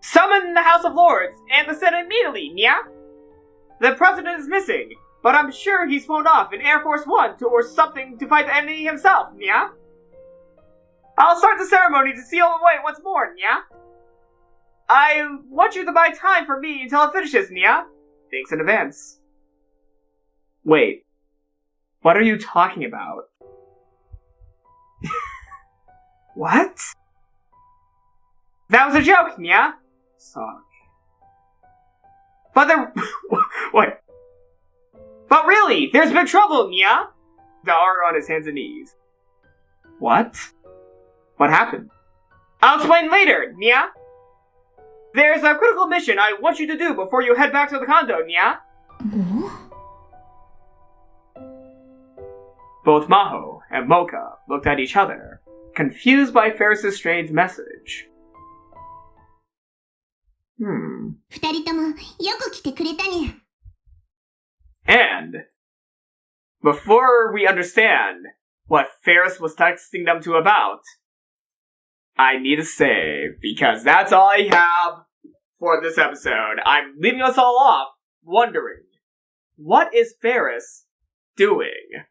Summon the House of Lords and the Senate immediately, Nya! The President is missing, but I'm sure he's phoned off in Air Force One or something to fight the enemy himself, Nya! I'll start the ceremony to seal the way once more, Nya! I want you to buy time for me until it finishes, Nya! Thanks in advance. Wait, what are you talking about? What? That was a joke, Nya! Sorry. Wait. But really, there's big trouble, Nya! Daru on his hands and knees. What? What happened? I'll explain later, Nya! There's a critical mission I want you to do before you head back to the condo, Nya! Both Maho and Moeka looked at each other, confused by Faris' strange message. 二人ともよく来てくれたにゃ。 And, before we understand what Faris was texting them to about, I need to save, because that's all I have for this episode. I'm leaving us all off wondering, what is Faris doing?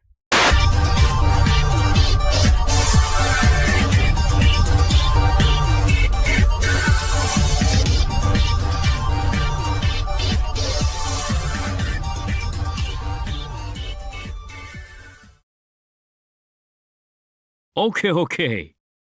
Okay.